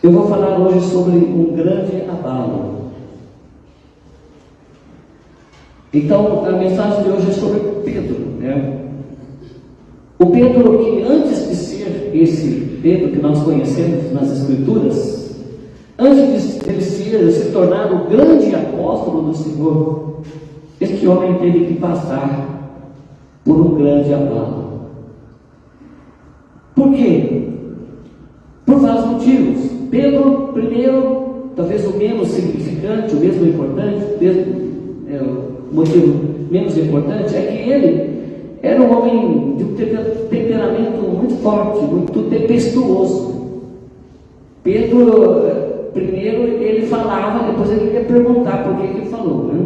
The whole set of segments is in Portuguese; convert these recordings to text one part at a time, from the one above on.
Eu vou falar hoje sobre um grande abalo. Então, a mensagem de hoje é sobre Pedro, né? O Pedro que antes de ser esse Pedro que nós conhecemos nas Escrituras, antes de ele se tornar o grande apóstolo do Senhor, este homem teve que passar por um grande abalo. Por quê? Por vários motivos. Pedro, primeiro, talvez o menos significante, o mesmo importante, o motivo menos importante é que ele era um homem de um temperamento muito forte, muito tempestuoso. Pedro, primeiro, ele falava, depois ele ia perguntar por que ele falou, né?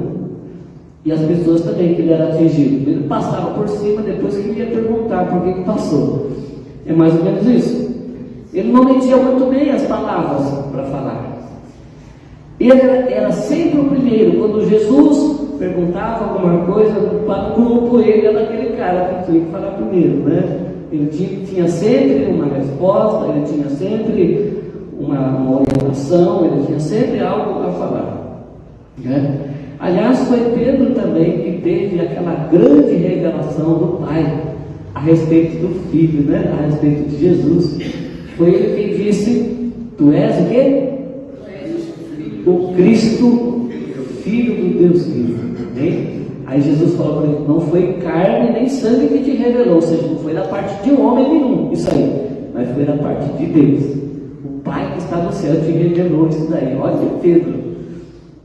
E as pessoas também, que ele era atingido. Ele passava por cima, depois que ele ia perguntar por que passou. É mais ou menos isso. Ele não media muito bem as palavras para falar. Ele era sempre o primeiro. Quando Jesus perguntava alguma coisa para o grupo, ele era aquele cara que tinha que falar primeiro, né? Ele tinha sempre uma resposta, ele tinha sempre uma orientação, ele tinha sempre algo a falar, né? Aliás, foi Pedro também que teve aquela grande revelação do Pai a respeito do Filho, né? A respeito de Jesus. Foi ele quem disse: tu és o quê? O Cristo, Filho do Deus vivo. Aí Jesus falou para ele: não foi carne nem sangue que te revelou, ou seja, não foi da parte de homem nenhum, isso aí, mas foi da parte de Deus. O Pai que está no céu te revelou isso daí. Olha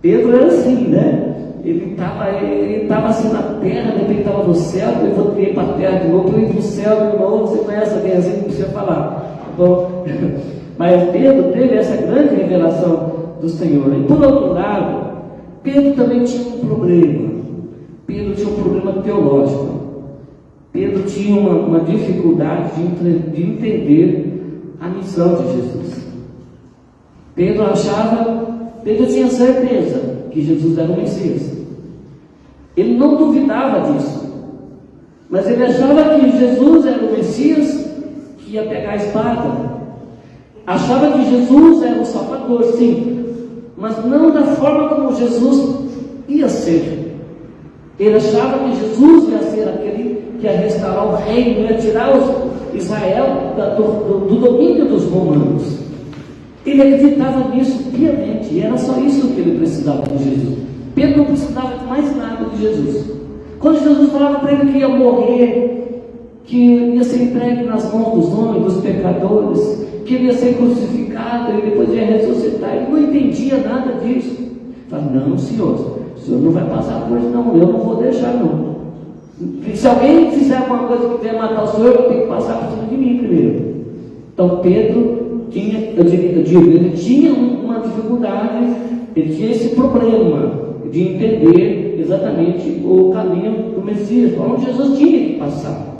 Pedro era assim, né? Ele estava assim na terra, de repente estava no céu, depois voltei para a terra de novo, depois no céu de novo. Você conhece alguém assim, não precisa falar, tá bom? Mas Pedro teve essa grande revelação do Senhor. E por outro lado, Pedro também tinha um problema. Pedro tinha um problema teológico. Pedro tinha uma dificuldade de entender a missão de Jesus. Pedro tinha certeza que Jesus era o Messias. Ele não duvidava disso. Mas ele achava que Jesus era o Messias que ia pegar a espada. Achava que Jesus era o Salvador, sim, mas não da forma como Jesus ia ser. Ele achava que Jesus ia ser aquele que ia restaurar o reino, ia tirar Israel do domínio dos romanos. Ele acreditava nisso piamente, e era só isso que ele precisava de Jesus. Pedro não precisava de mais nada de Jesus. Quando Jesus falava para ele que ia morrer, que ia ser entregue nas mãos dos homens, dos pecadores, que ele ia ser crucificado e depois ia ressuscitar, ele não entendia nada disso. Ele falava: não, Senhor, o Senhor não vai passar por isso, não, eu não vou deixar, não. Se alguém fizer alguma coisa que vier matar o Senhor, eu tenho que passar por cima de mim primeiro. Então Pedro ele tinha uma dificuldade, ele tinha esse problema de entender exatamente o caminho do Messias, onde Jesus tinha que passar,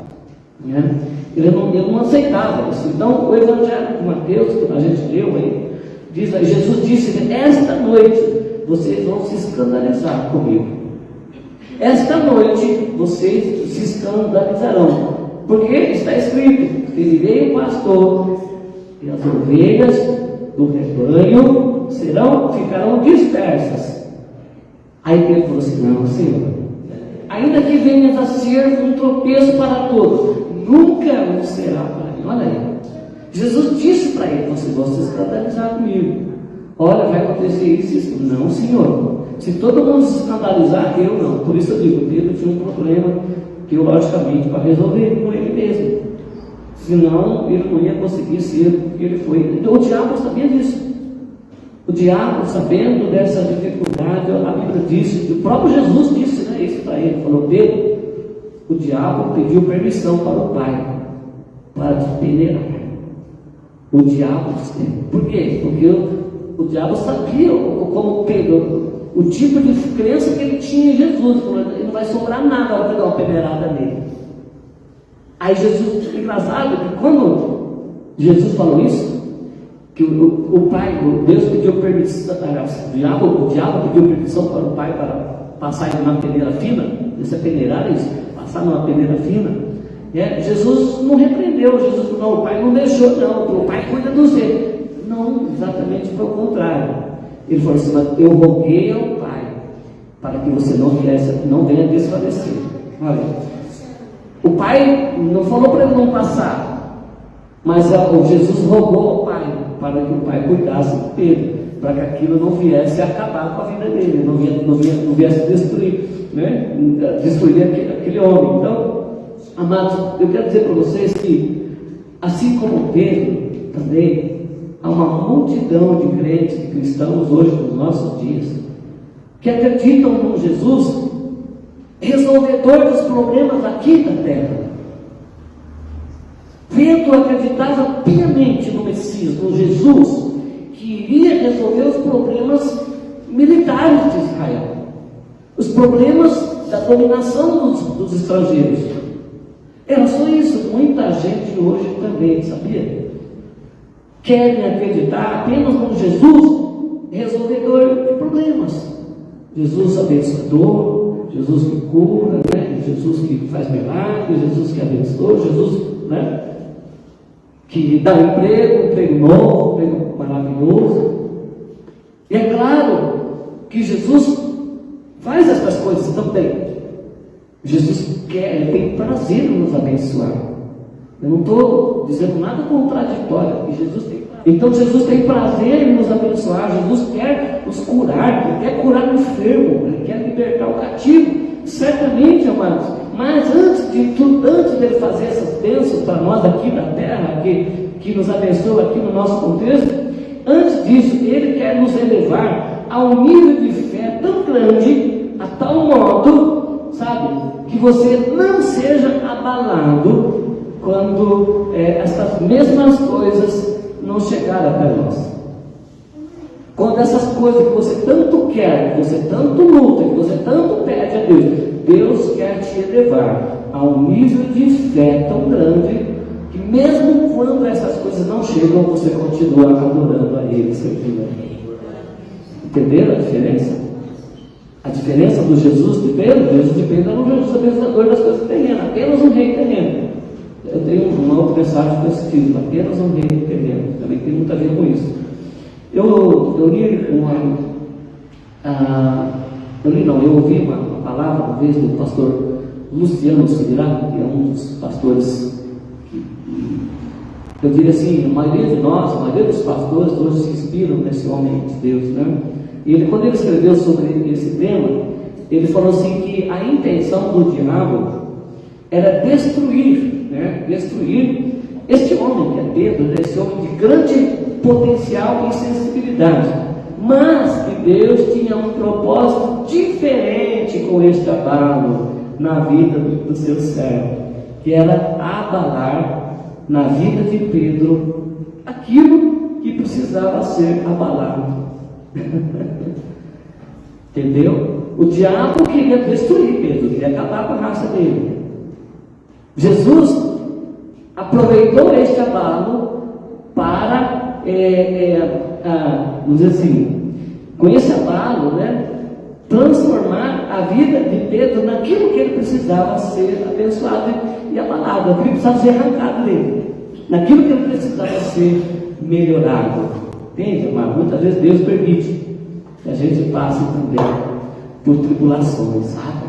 né? Ele não aceitava isso. Então o Evangelho de Mateus, que a gente leu aí, Jesus disse: esta noite vocês vão se escandalizar comigo. Esta noite vocês se escandalizarão, porque está escrito: ferirei o pastor, e as ovelhas do rebanho ficarão dispersas. Aí Pedro falou assim: não, Senhor, ainda que venhas a ser um tropeço para todos, nunca o será para mim. Olha aí, Jesus disse para ele: vocês vão se escandalizar comigo. Olha, vai acontecer isso. Não, Senhor, se todo mundo se escandalizar, eu não. Por isso eu digo, Pedro tinha um problema teologicamente para resolver com ele mesmo. Senão ele não ia conseguir ser o que ele foi. Então, o diabo sabia disso. O diabo, sabendo dessa dificuldade, a Bíblia disse, o próprio Jesus disse, né, isso para ele. Falou: Pedro, o diabo pediu permissão para o Pai para te peneirar. O diabo disse. Por quê? Porque o diabo sabia como Pedro, o tipo de crença que ele tinha em Jesus. Ele não vai sobrar nada para dar uma peneirada nele. Aí Jesus, engraçado que quando Jesus falou isso, que o Pai, o Deus pediu permissão, o diabo pediu permissão para o Pai para passar numa peneira fina, essa peneirada é isso, passar numa peneira fina, Jesus não repreendeu, Jesus falou: não, o Pai não deixou, não, o Pai cuida dos reis. Não Não, exatamente foi o contrário. Ele falou assim: mas eu roguei ao Pai para que você não venha desfalecer. Olha, o Pai não falou para ele não passar, mas o Jesus rogou ao Pai para que o Pai cuidasse de Pedro, para que aquilo não viesse a acabar com a vida dele, não viesse destruir, né? Destruir aquele homem. Então, amados, eu quero dizer para vocês que, assim como Pedro, também há uma multidão de crentes, de cristãos hoje nos nossos dias, que acreditam no Jesus resolvedor dos problemas aqui da terra. Pedro acreditava piamente no Messias, no Jesus, que iria resolver os problemas militares de Israel, os problemas da dominação dos estrangeiros. Era só isso. Muita gente hoje também, sabia? Querem acreditar apenas no Jesus resolvedor de problemas. Jesus abençoador, Jesus que cura, né? Jesus que faz milagres, Jesus que abençoa, Jesus, né? Que dá emprego novo, emprego maravilhoso. E é claro que Jesus faz essas coisas também. Jesus quer, Ele tem prazer em nos abençoar. Eu não estou dizendo nada contraditório, que Jesus tem. Então Jesus tem prazer em nos abençoar. Jesus quer nos curar, Ele quer curar o enfermo, Ele quer libertar o cativo, certamente, amados. Mas antes de tudo, antes de Ele fazer essas bênçãos para nós aqui na terra, que nos abençoa aqui no nosso contexto, antes disso, Ele quer nos elevar a um nível de fé tão grande, a tal modo, sabe, que você não seja abalado quando essas mesmas coisas não chegarem até nós. Quando essas coisas que você tanto quer, que você tanto luta, que você tanto pede a Deus, Deus quer te elevar a um nível de fé tão grande que mesmo quando essas coisas não chegam, você continua adorando a Ele, servindo a Ele. Entenderam a diferença? A diferença do Jesus de Pedro? Jesus de Pedro era um Jesus abençoador das coisas terrenas, apenas um rei terreno. Eu tenho uma outra mensagem com esse título: apenas um rei terreno. Também tem muito a ver com isso. Eu ouvi uma palavra uma vez do pastor Luciano Subirá, que é um dos pastores que, eu diria assim, a maioria de nós, a maioria dos pastores hoje se inspiram nesse homem de Deus, né? E ele, quando ele escreveu sobre esse tema, ele falou assim que a intenção do diabo era destruir, né? Destruir este homem que é Pedro, esse homem de grande potencial e sensibilidade, mas que Deus tinha um propósito diferente com este abalo na vida do seu servo, que era abalar na vida de Pedro aquilo que precisava ser abalado. Entendeu? O diabo queria destruir Pedro, queria acabar com a raça dele. Jesus aproveitou este abalo para vamos dizer assim, com esse abalo, né, transformar a vida de Pedro naquilo que ele precisava ser abençoado e abalado, naquilo que precisava ser arrancado dele, naquilo que ele precisava ser melhorado. Entende, amado? Muitas vezes Deus permite que a gente passe também por tribulações, sabe?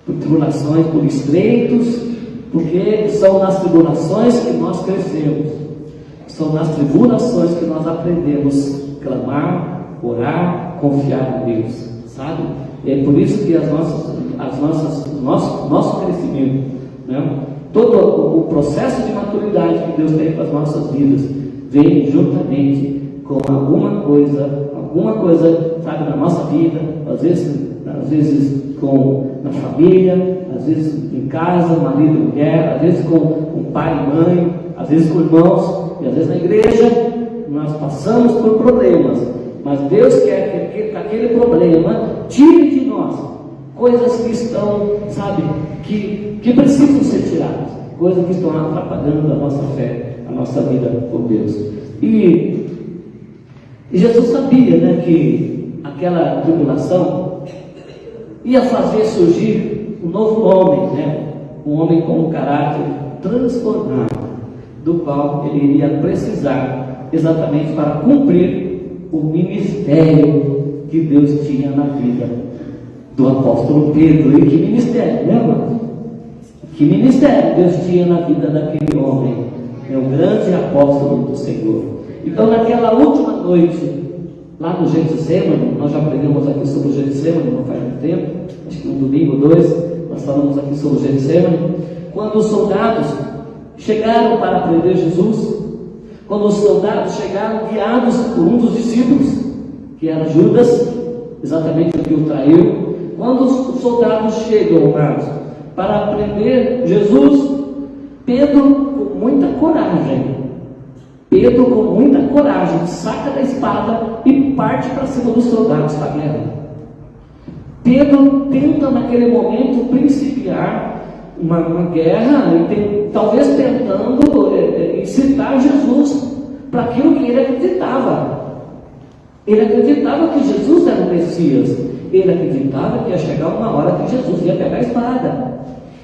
Por tribulações, por estreitos, porque são nas tribulações que nós crescemos. São nas tribulações que nós aprendemos a clamar, orar, confiar em Deus, sabe? E é por isso que nosso crescimento, né? Todo o processo de maturidade que Deus tem para as nossas vidas vem juntamente com alguma coisa, sabe, na nossa vida, às vezes na família, às vezes em casa, marido e mulher, às vezes com pai e mãe, às vezes com irmãos, e às vezes na igreja. Nós passamos por problemas, mas Deus quer que aquele problema tire de nós coisas que estão, sabe, que precisam ser tiradas, coisas que estão atrapalhando a nossa fé, a nossa vida com Deus. E Jesus sabia, né, que aquela tribulação ia fazer surgir um novo homem, né, um homem com um caráter transformado, do qual ele iria precisar exatamente para cumprir o ministério que Deus tinha na vida do apóstolo Pedro. E que ministério, né, irmão? Que ministério Deus tinha na vida daquele homem, é o grande apóstolo do Senhor. Então, naquela última noite, lá no Getsemane, nós já aprendemos aqui sobre o Getsemane, não faz muito tempo, acho que um domingo ou dois, nós falamos aqui sobre o Getsemane, quando os soldados chegaram para prender Jesus, quando os soldados chegaram guiados por um dos discípulos, que era Judas, exatamente o que o traiu, quando os soldados chegam, amados, para prender Jesus, Pedro, com muita coragem, saca da espada e parte para cima dos soldados para a guerra. Pedro tenta naquele momento principiar uma guerra, talvez tentando incitar Jesus para aquilo que ele acreditava. Ele acreditava que Jesus era o Messias. Ele acreditava que ia chegar uma hora que Jesus ia pegar a espada.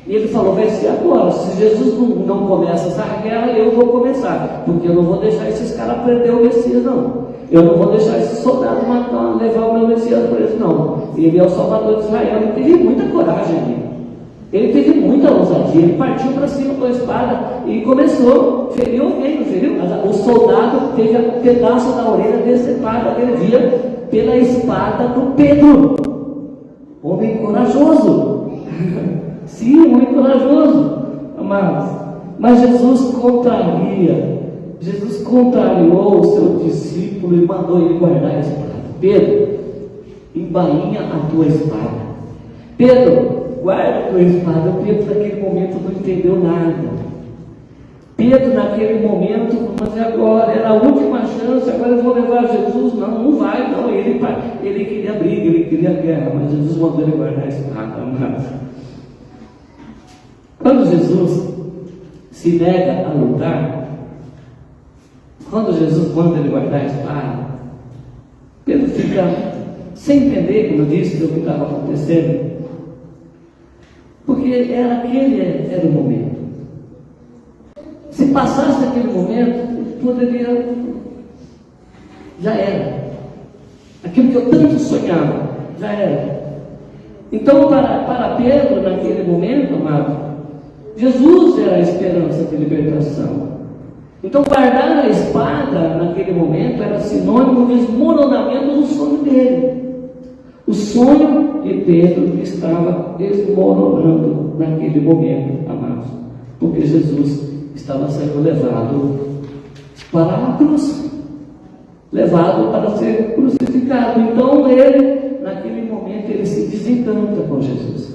E ele falou: vai ser agora. Se Jesus não começa essa guerra, eu vou começar, porque eu não vou deixar esses caras prender o Messias, não. Eu não vou deixar esses soldados levar o meu Messias preso, não. Ele é o Salvador de Israel. Ele teve muita coragem ali. Ele teve muita ousadia. Ele partiu para cima com a espada e começou. Feriu alguém, não feriu? O soldado teve um pedaço da orelha decepado, ele via pela espada do Pedro. Homem corajoso. Sim, muito corajoso, amados. Mas Jesus contrariou o seu discípulo e mandou ele guardar a espada. Pedro, embainha a tua espada. Pedro, guarda a tua espada. Pedro naquele momento não entendeu nada. Pedro naquele momento, mas agora era a última chance, agora eu vou levar Jesus. Não vai, não. Ele queria briga, ele queria guerra, mas Jesus mandou ele guardar a espada, amados. Quando Jesus se nega a lutar, quando Jesus manda ele guardar a espada, Pedro fica sem entender, como eu disse, o que estava acontecendo, porque era o momento. Se passasse aquele momento, poderia, já era. Aquilo que eu tanto sonhava, já era. Então, para Pedro, naquele momento, amado, Jesus era a esperança de libertação. Então, guardar a espada naquele momento era sinônimo de desmoronamento do sonho dele. O sonho de Pedro estava desmoronando naquele momento, amados, porque Jesus estava sendo levado para a cruz, levado para ser crucificado. Então, ele, naquele momento, ele se desencanta com Jesus.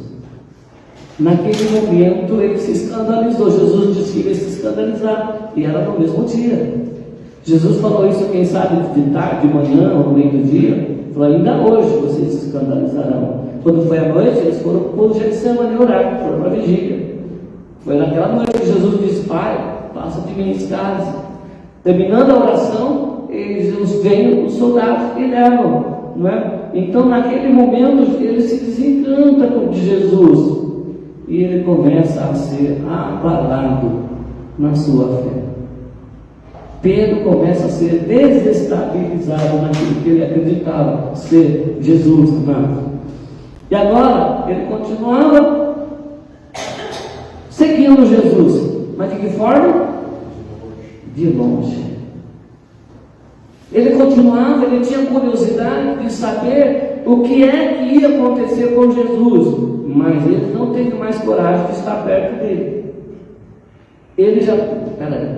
Naquele momento ele se escandalizou. Jesus disse que ia se escandalizar, e era no mesmo dia. Jesus falou isso, quem sabe, de tarde, de manhã ou no meio do dia. Falou: ainda hoje vocês se escandalizarão. Quando foi à noite, eles foram para o Getsemane orar, foram para a vigília. Foi naquela noite que Jesus disse: Pai, passa de mim esse cálice. Terminando a oração, eles vêm os soldados e levam, não é? Então, naquele momento, ele se desencanta de Jesus. E ele começa a ser abalado na sua fé. Pedro começa a ser desestabilizado naquilo que ele acreditava ser Jesus, amado. E agora, ele continuava seguindo Jesus. Mas de que forma? De longe. Ele continuava, ele tinha curiosidade de saber o que é que ia acontecer com Jesus. Mas ele não teve mais coragem de estar perto dele. Ele já... Peraí,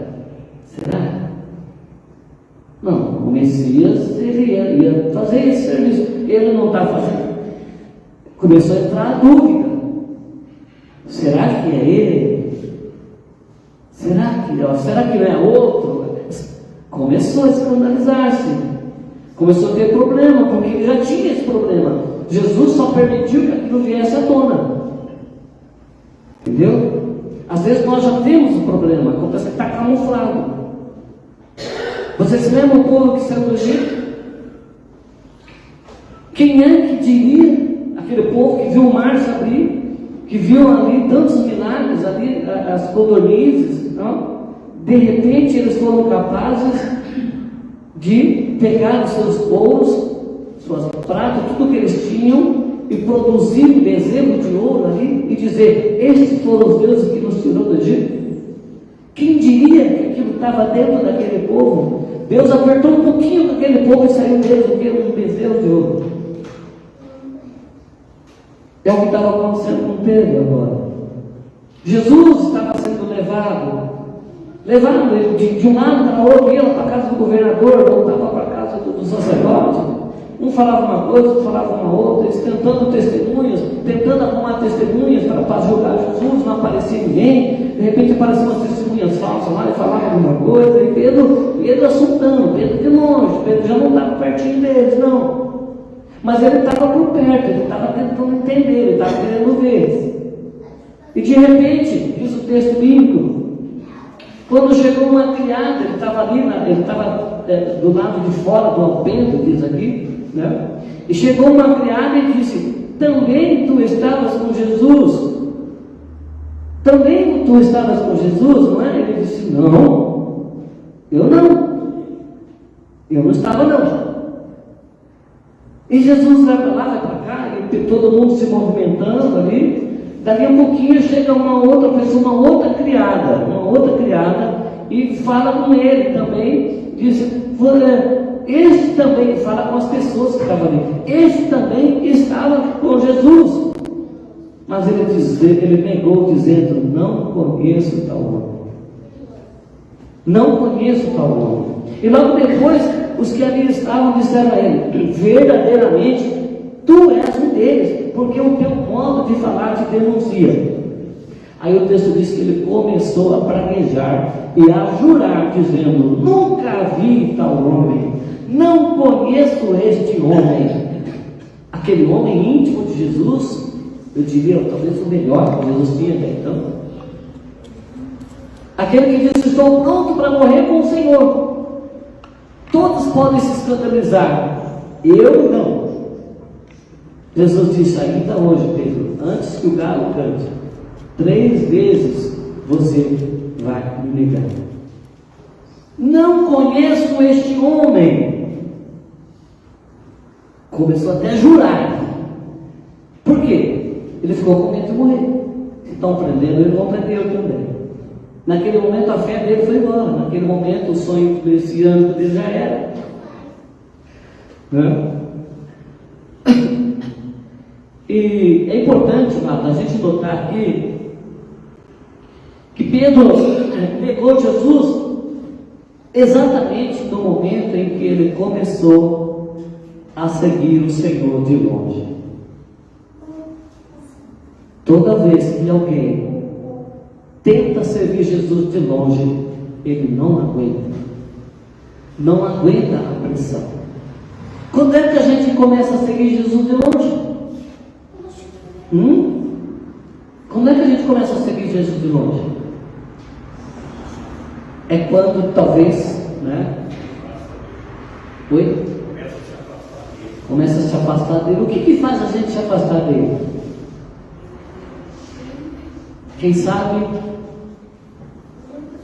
será? Não, o Messias, ele ia fazer esse serviço. Ele não está fazendo. Começou a entrar a dúvida. Será que é ele? Será que não é outro? Começou a escandalizar-se. Começou a ter problema, porque ele já tinha esse problema. Jesus só permitiu que aquilo viesse à tona. Entendeu? Às vezes nós já temos um problema, acontece que está camuflado. Você se lembra o povo que saiu do Egito? Quem é que diria? Aquele povo que viu o mar se abrir, que viu ali tantos milagres, ali as codornizes, não? De repente eles foram capazes de pegar os seus ouros, suas pratas, tudo que eles tinham, e produzir um bezerro de ouro ali e dizer: estes foram os deuses que nos tirou do Egito. Quem diria que aquilo estava dentro daquele povo? Deus apertou um pouquinho daquele povo e saiu deles o que? Um bezerro de ouro. É o que estava acontecendo com Pedro agora. Jesus estava sendo levado de um lado para outro, ia para a casa do governador, voltava para a casa do sacerdote. Um falava uma coisa, outro falava uma outra, eles tentando arrumar testemunhas para julgar Jesus, não aparecia ninguém. De repente apareciam umas testemunhas falsas lá e falavam alguma coisa, e Pedro assustando, Pedro de longe, Pedro já não estava pertinho deles, não. Mas ele estava por perto, ele estava tentando entender, ele estava querendo ver. E de repente, diz o texto bíblico, quando chegou uma criada, ele estava ali, ele estava do lado de fora do alpendre, diz aqui, né? E chegou uma criada e disse: também tu estavas com Jesus? Também tu estavas com Jesus, não é? Ele disse: não, eu não estava não. E Jesus vai para lá, vai para cá, e todo mundo se movimentando ali. Dali a pouquinho chega uma outra pessoa, uma outra criada, e fala com ele também, diz: este também, fala com as pessoas que estavam ali, este também estava com Jesus. Mas ele negou, dizendo: não conheço tal homem. Não conheço tal homem. E logo depois, os que ali estavam disseram a ele: verdadeiramente, tu és um deles, porque o teu modo de falar te denuncia. Aí o texto diz que ele começou a praguejar e a jurar, dizendo: nunca vi tal homem, não conheço este homem. Aquele homem íntimo de Jesus, eu diria, talvez o melhor que Jesus tinha até então. Aquele que disse: estou pronto para morrer com o Senhor. Todos podem se escandalizar, eu não. Jesus disse: ainda hoje, Pedro, antes que o galo cante, 3 vezes você vai me negar. Não conheço este homem. Começou até a jurar. Por quê? Ele ficou com medo de morrer. Se estão prendendo ele, vão prender eu também. Naquele momento a fé dele foi embora. Naquele momento o sonho messiânico dele já era. Né? E é importante, amado, a gente notar aqui que Pedro negou Jesus exatamente no momento em que ele começou a seguir o Senhor de longe. Toda vez que alguém tenta servir Jesus de longe, ele não aguenta a pressão. Quando é que a gente começa a seguir Jesus de longe? Quando é que a gente começa a seguir Jesus de longe? É quando talvez, né? Oi? Começa a se afastar dele. O que faz a gente se afastar dele? Quem sabe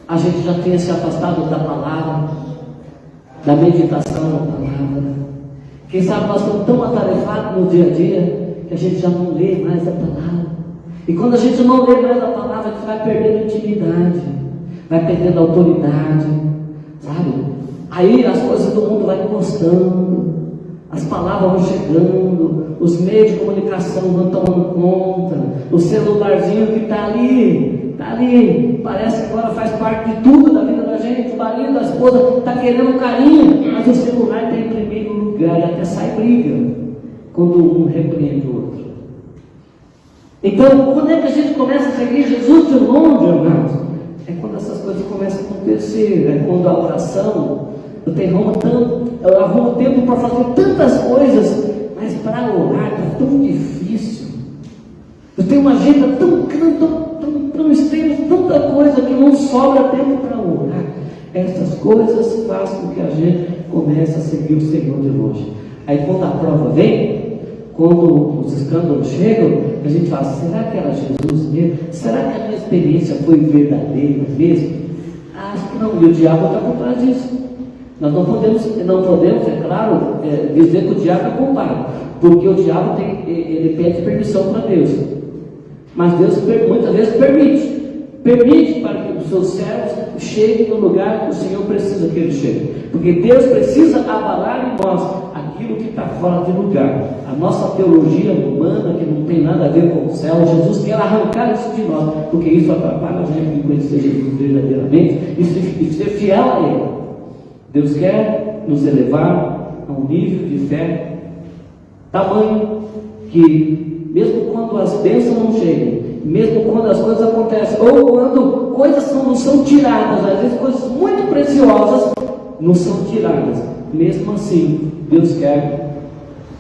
a gente já tenha se afastado da palavra, da meditação da palavra. Quem sabe nós estamos tão atarefados no dia a dia que a gente já não lê mais a palavra. E quando a gente não lê mais a palavra, a gente vai perdendo intimidade, vai perdendo autoridade, sabe? Aí as coisas do mundo vão encostando, as palavras vão chegando, os meios de comunicação vão tomando conta, o celularzinho que está ali, parece que agora faz parte de tudo da vida da gente. O marido, a esposa está querendo carinho, mas o celular está em primeiro lugar, e até sai briga quando um repreende o outro. Então, quando é que a gente começa a seguir Jesus de longe, amados? É quando essas coisas começam a acontecer, é quando a oração, eu arrumo tempo para fazer tantas coisas, mas para orar está tão difícil. Eu tenho uma agenda tão extensa, tanta coisa que não sobra tempo para orar. Essas coisas fazem com que a gente comece a seguir o Senhor de longe. Aí quando a prova vem, quando os escândalos chegam, a gente fala: será que era Jesus mesmo? Será que a minha experiência foi verdadeira mesmo? Acho que não, e o diabo está por trás disso. Nós não podemos, é claro, dizer que o diabo é culpado, porque o diabo ele pede permissão para Deus, mas Deus muitas vezes permite para que os seus servos cheguem no lugar que o Senhor precisa que eles cheguem, porque Deus precisa abalar em nós aquilo que está fora de lugar, a nossa teologia humana que não tem nada a ver com o céu. Jesus quer arrancar isso de nós, porque isso atrapalha a gente em conhecer Jesus verdadeiramente e ser fiel a Ele. Deus quer nos elevar a um nível de fé tamanho que, mesmo quando as bênçãos não chegam, mesmo quando as coisas acontecem, ou quando coisas não são tiradas, às vezes coisas muito preciosas não são tiradas, mesmo assim, Deus quer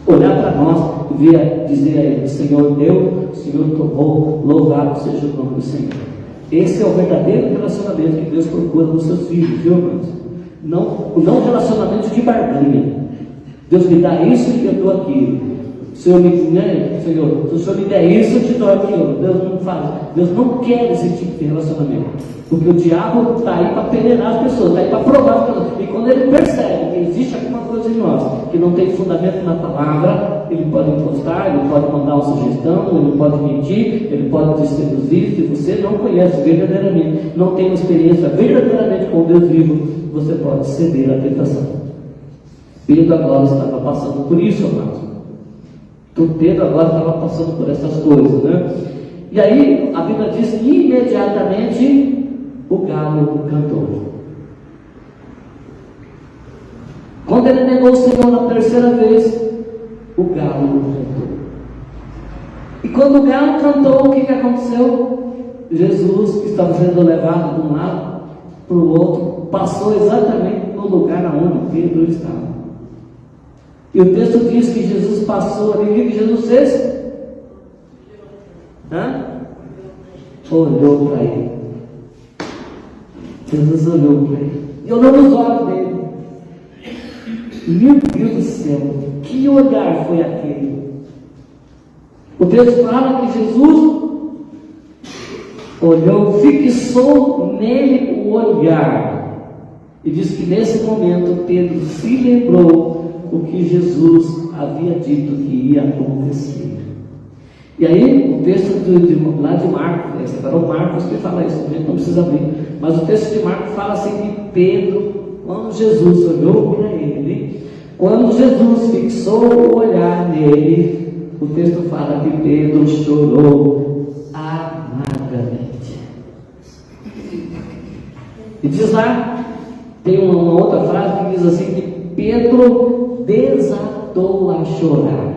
olhar para nós e dizer a Ele: o Senhor deu, o Senhor tomou, louvado seja o nome do Senhor. Esse é o verdadeiro relacionamento que Deus procura nos seus filhos, viu, irmãos? Não relacionamento de barganha. Deus me dá isso e eu dou aquilo. Senhor, se o Senhor me der isso, eu te dou aquilo. Deus não faz. Deus não quer esse tipo de relacionamento, porque o diabo está aí para peneirar as pessoas, está aí para provar as pessoas. E quando ele percebe que existe alguma coisa em nós que não tem fundamento na palavra, ele pode encostar, ele pode mandar uma sugestão, ele pode mentir, ele pode te seduzir. Se você não conhece verdadeiramente, não tem uma experiência verdadeiramente com Deus vivo, você pode ceder à tentação. Pedro agora estava passando por isso, amados. Então Pedro agora estava passando por essas coisas, né? E aí a Bíblia diz que imediatamente o galo cantou. Quando ele negou o Senhor na terceira vez, o galo cantou. E quando o galo cantou, o que aconteceu? Jesus, que estava sendo levado de um lado para o outro, passou exatamente no lugar onde Pedro estava. E o texto diz que Jesus passou ali. O que Jesus fez? Olhou para ele. Jesus olhou para ele e olhou nos olhos dele. Meu Deus do céu, que olhar foi aquele? O texto fala que Jesus olhou, fixou nele o olhar, e diz que nesse momento Pedro se lembrou o que Jesus havia dito que ia acontecer. E aí o texto lá de Marcos, separou Marcos que fala isso, a gente não precisa abrir, mas o texto de Marcos fala assim que Pedro, quando Jesus olhou para ele, quando Jesus fixou o olhar nele, o texto fala que Pedro chorou amargamente. E diz lá, tem uma outra frase que diz assim, que Pedro desatou a chorar.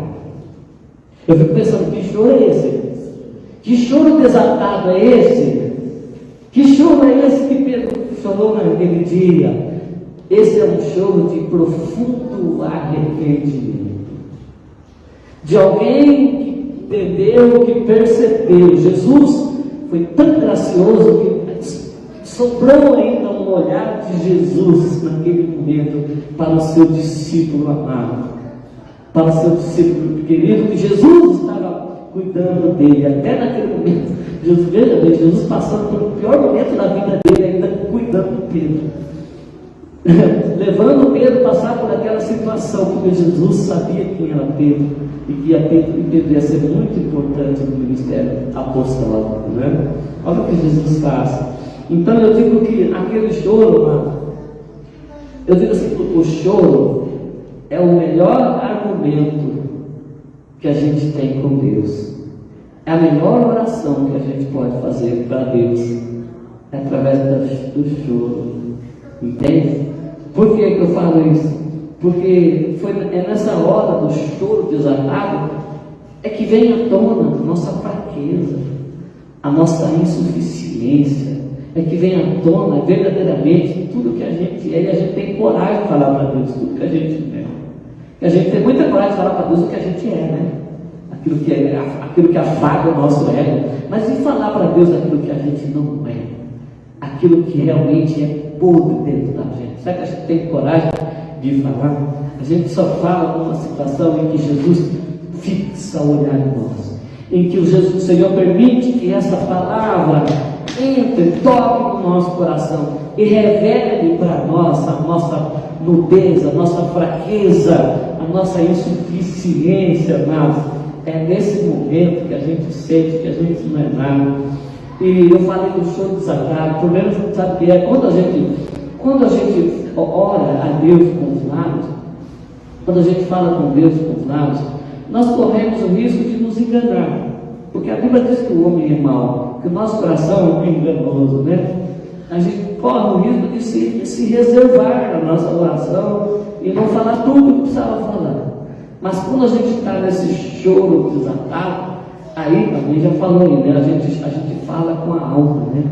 Eu fico pensando, que choro é esse? Que choro desatado é esse? Que choro é esse que Pedro chorou naquele dia? Esse é um choro de profundo arrependimento, de alguém que entendeu, que percebeu. Jesus foi tão gracioso que sobrou ainda um olhar de Jesus naquele momento para o seu discípulo amado, para o seu discípulo querido, que Jesus estava cuidando dele até naquele momento. Jesus passando pelo pior momento da vida dele, ainda cuidando de Pedro, levando Pedro a passar por aquela situação, porque Jesus sabia quem era Pedro e que Pedro ia ser muito importante no ministério apostólico, né? Olha o que Jesus faz. Então eu digo que aquele choro, mano, eu digo assim, o choro é o melhor argumento que a gente tem com Deus. É a melhor oração que a gente pode fazer para Deus, é através do choro. Entende? Por que eu falo isso? Porque é nessa hora do choro desatado é que vem à tona a nossa fraqueza, a nossa insuficiência, é que vem à tona verdadeiramente tudo que a gente é, e a gente tem coragem de falar para Deus tudo que a gente é. E a gente tem muita coragem de falar para Deus o que a gente é, né? Aquilo que afaga o nosso ego, mas e falar para Deus aquilo que a gente não é, aquilo que realmente é podre dentro da gente? Será que a gente tem coragem de falar? A gente só fala numa situação em que Jesus fixa o olhar em nós, em que o Senhor permite que essa palavra entre, toque no nosso coração e revele para nós nudez, a nossa fraqueza, a nossa insuficiência, amados. É nesse momento que a gente sente que a gente não é nada. E eu falei do choro desatado. O problema, sabe o que é? Quando a gente ora a Deus com os lábios, quando a gente fala com Deus com os lábios, nós corremos o risco de nos enganar. Porque a Bíblia diz que o homem é mau, que o nosso coração é enganoso, né? A gente corre o risco de se reservar na nossa oração e não falar tudo o que precisava falar. Mas quando a gente está nesse choro desatado, aí também já falou aí, né? A gente fala com a alma, né?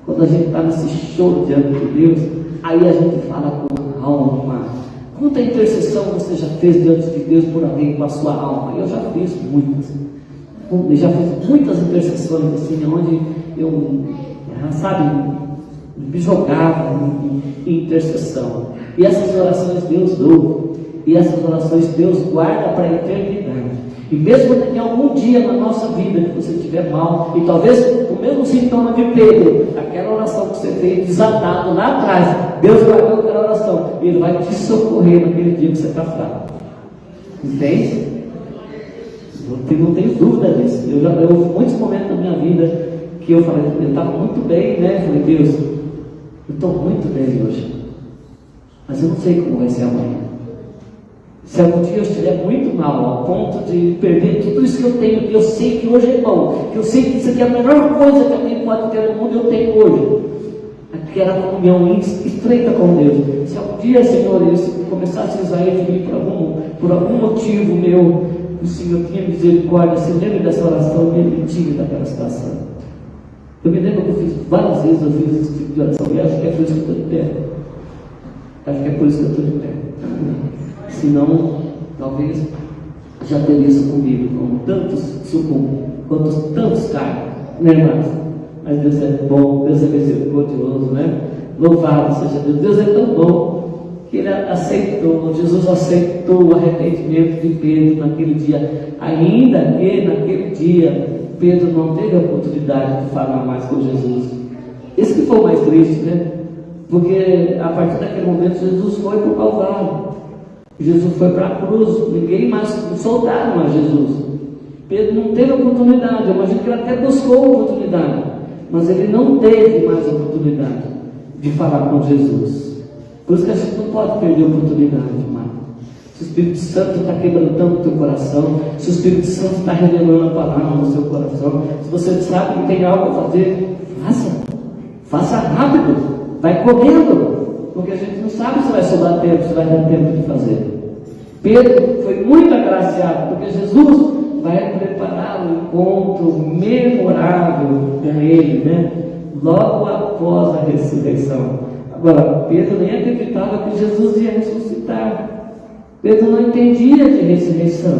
Quando a gente está nesse choro diante de Deus, aí a gente fala com a alma. Quanta intercessão você já fez diante de Deus por alguém com a sua alma? Eu já fiz muitas. Eu já fiz muitas intercessões assim, onde eu, sabe, me jogava em intercessão. E essas orações Deus ouve. E essas orações Deus guarda para a eternidade. E mesmo em algum dia na nossa vida que você estiver mal, e talvez o mesmo sintoma de Pedro, aquela oração que você fez desatado lá atrás, Deus guardou aquela oração, e Ele vai te socorrer naquele dia que você está fraco. Entende? Eu não tenho dúvida disso. Houve muitos momentos da minha vida que eu falei, eu estava muito bem, né? Eu falei, Deus, eu estou muito bem hoje, mas eu não sei como vai ser amanhã. Se algum dia eu estiver muito mal, ao ponto de perder tudo isso que eu tenho, que eu sei que hoje é bom, que eu sei que isso aqui é a melhor coisa que alguém pode ter no mundo, eu tenho hoje. Aquela comunhão estreita com Deus. Se algum dia, Senhor, isso começasse a exair de mim por algum motivo meu, o Senhor tinha misericórdia, se lembra dessa oração, me tire daquela situação. Eu me lembro que eu fiz várias vezes, eu fiz esse tipo de oração, e acho que é por isso que eu estou de pé. Acho que é por isso que eu estou de pé. Senão, talvez já teria isso comigo, como tantos sucumbem, quantos tantos caem, né, irmãos? Mas Deus é bom, Deus é misericordioso, né? Louvado seja Deus. Deus é tão bom que Ele aceitou, Jesus aceitou o arrependimento de Pedro naquele dia, ainda que naquele dia Pedro não teve a oportunidade de falar mais com Jesus. Esse que foi o mais triste, né? Porque a partir daquele momento Jesus foi para o Calvário. Jesus foi para a cruz, ninguém mais soltaram a Jesus. Pedro não teve oportunidade, eu imagino que ele até buscou oportunidade, mas ele não teve mais oportunidade de falar com Jesus. Por isso que a gente não pode perder a oportunidade, irmão. Se o Espírito Santo está quebrantando o teu coração, se o Espírito Santo está revelando a palavra no seu coração, se você sabe que tem algo a fazer, faça rápido, vai correndo. Porque a gente não sabe se vai sobrar tempo, se vai dar tempo de fazer. Pedro foi muito agraciado, porque Jesus vai preparar um encontro memorável com ele, né? Logo após a ressurreição. Agora, Pedro nem acreditava que Jesus ia ressuscitar. Pedro não entendia de ressurreição.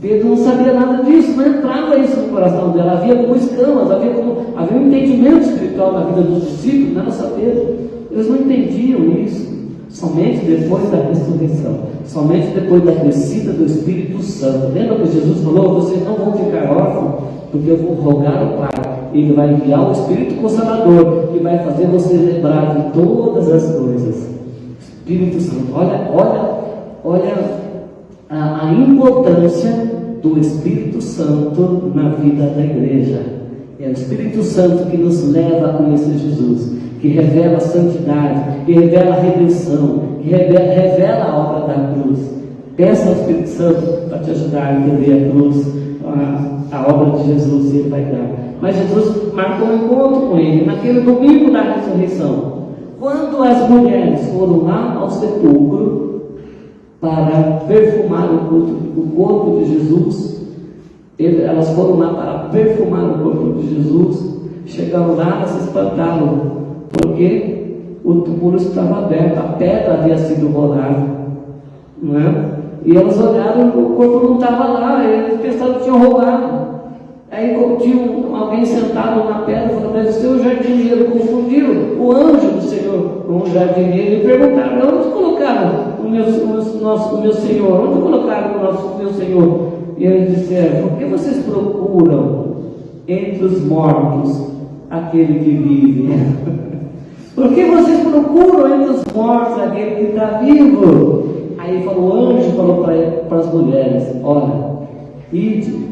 Pedro não sabia nada disso, não entrava isso no coração dela. Havia como escamas, havia um entendimento espiritual na vida dos discípulos, não era só Pedro. Eles não entendiam isso. Somente depois da ressurreição, somente depois da descida do Espírito Santo. Lembra que Jesus falou: vocês não vão ficar órfãos, porque eu vou rogar ao Pai. Ele vai enviar o Espírito Consolador, que vai fazer você lembrar de todas as coisas. Espírito Santo, olha a importância do Espírito Santo na vida da igreja. É o Espírito Santo que nos leva a conhecer Jesus, que revela a santidade, que revela a redenção, que revela a obra da cruz. Peça ao Espírito Santo para te ajudar a entender a cruz, a obra de Jesus, e Ele vai dar. Mas Jesus marcou um encontro com ele naquele domingo da ressurreição, quando as mulheres foram lá ao sepulcro para perfumar o corpo de Jesus. Elas foram lá para perfumar o corpo de Jesus. Chegaram lá, elas se espantaram, porque o túmulo estava aberto, a pedra havia sido rolada, não é? E elas olharam, o corpo não estava lá, eles pensaram que tinham roubado. Aí tinha alguém sentado na pedra, falou: deve ser o jardineiro. Confundiu o anjo do Senhor com o jardineiro e perguntaram: onde colocaram o meu Senhor? Onde colocaram o meu Senhor? E eles disseram: por que vocês procuram entre os mortos aquele que vive? Por que vocês procuram entre os mortos aquele que está vivo? Aí falou, o anjo falou para as mulheres: olha, ide,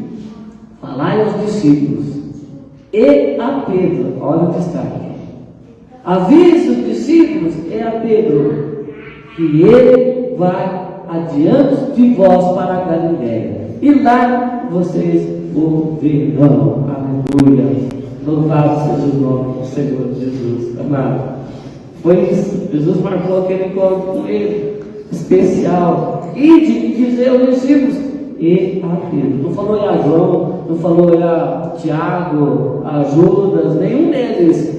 falai aos discípulos e a Pedro, olha o destaque, avise os discípulos e a Pedro que ele vai adiante de vós para a Galiléia, e lá vocês o verão. Aleluia, louvado seja o nome do Senhor Jesus amado. Foi isso, Jesus marcou aquele encontro com ele, especial, e de dizer aos discípulos e a Pedro. Não falou a João, não falou a Tiago, a Judas, nenhum deles.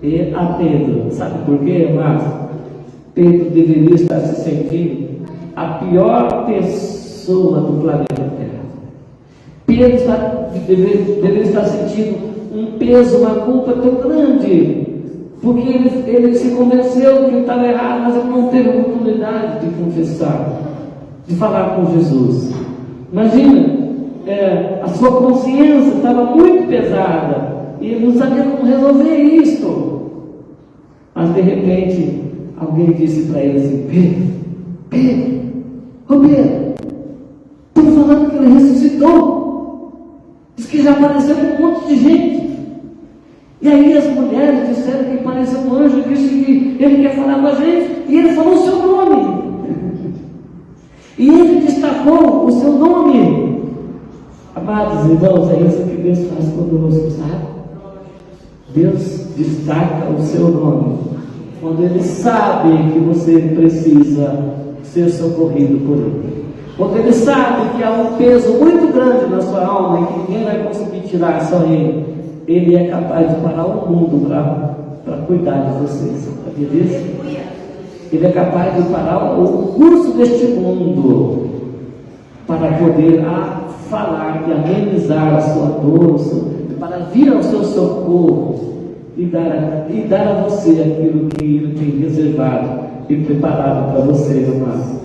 E a Pedro. Sabe por quê, amados? Pedro deveria estar se sentindo a pior pessoa do planeta Terra. Pedro deveria estar sentindo um peso, uma culpa tão grande, porque ele se convenceu que estava errado, mas ele não teve oportunidade de confessar, de falar com Jesus. Imagina, a sua consciência estava muito pesada e ele não sabia como resolver isto. Mas de repente alguém disse para ele assim: Pedro, estão falando que ele ressuscitou, diz que já apareceu com um monte de gente. E aí as mulheres disseram que pareceu um anjo e disse que ele quer falar com a gente, e ele falou o seu nome. E ele destacou o seu nome. Amados irmãos, é isso que Deus faz conosco, sabe? Deus destaca o seu nome quando Ele sabe que você precisa ser socorrido por Ele. Quando Ele sabe que há um peso muito grande na sua alma e que ninguém vai conseguir tirar, só Ele. Ele é capaz de parar o mundo para cuidar de vocês. Sabia disso? Ele é capaz de parar o curso deste mundo para poder falar e amenizar a sua dor, para vir ao seu socorro e dar a você aquilo que Ele tem reservado e preparado para você, amado.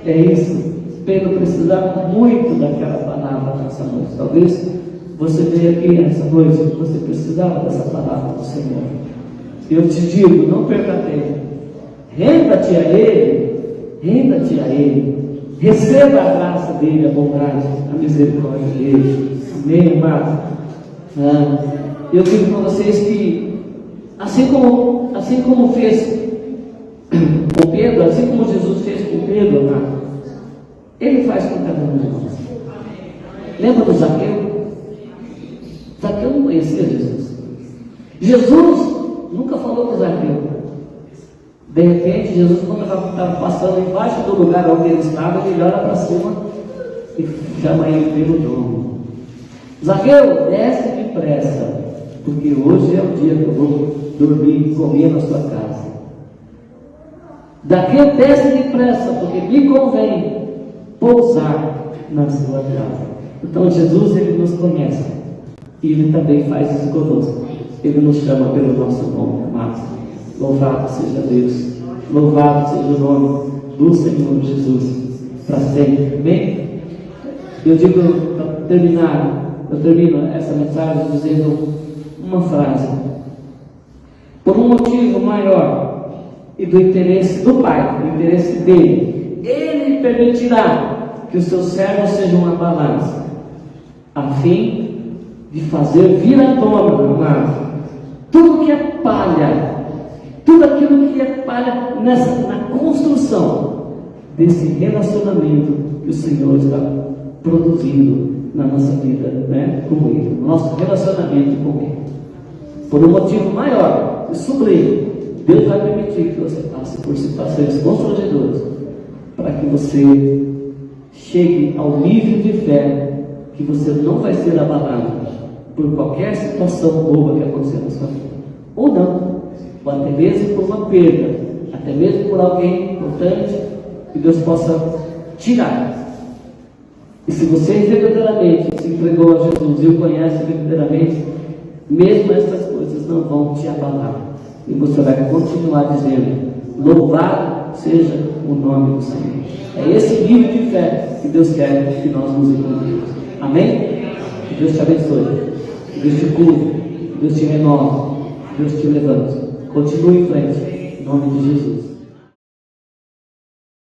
É isso. Pedro precisava muito daquela palavra nessa noite. Talvez você veio aqui nessa noite, você precisava dessa palavra do Senhor. Eu te digo, não perca tempo. Renda-te a Ele, receba a graça dEle, a bondade, a misericórdia dEle. Amém, amado? Eu digo para vocês que, assim como fez com Pedro, assim como Jesus fez com Pedro, amado, Ele faz com cada um de nós. Lembra do Zaqueu? Zaqueu não conhecia Jesus. Jesus nunca falou com Zaqueu. De repente, Jesus, quando estava passando embaixo do lugar onde ele estava, ele olha para cima e chama ele pelo nome. Zaqueu, desce depressa, porque hoje é o dia que eu vou dormir e comer na sua casa. Zaqueu, desce depressa, porque me convém pousar na sua casa. Então Jesus, Ele nos conhece e Ele também faz isso conosco. Ele nos chama pelo nosso nome, amados. Louvado seja Deus, louvado seja o nome do Senhor Jesus para sempre. Amém? Eu digo, para terminar, eu termino essa mensagem dizendo uma frase: por um motivo maior e do interesse do Pai, do interesse dele, Ele permitirá que os seus servos sejam abalados, a fim de fazer vir à tona, amado, tudo que é palha, tudo aquilo que é palha na construção desse relacionamento que o Senhor está produzindo na nossa vida, né, com Ele, no nosso relacionamento com Ele. Por um motivo maior e sublime, Deus vai permitir que você passe por situações constrangedoras, para que você chegue ao nível de fé que você não vai ser abalado por qualquer situação boa que aconteça na sua vida, ou não, ou até mesmo por uma perda, até mesmo por alguém importante que Deus possa tirar. E se você verdadeiramente se entregou a Jesus e o conhece verdadeiramente, mesmo essas coisas não vão te abalar, e você vai continuar dizendo: louvado seja o nome do Senhor. É esse nível de fé que Deus quer que nós nos encontremos. Amém? Que Deus te abençoe, que Deus te cure, que Deus te renove, que Deus te levante. Continue em frente, em nome de Jesus.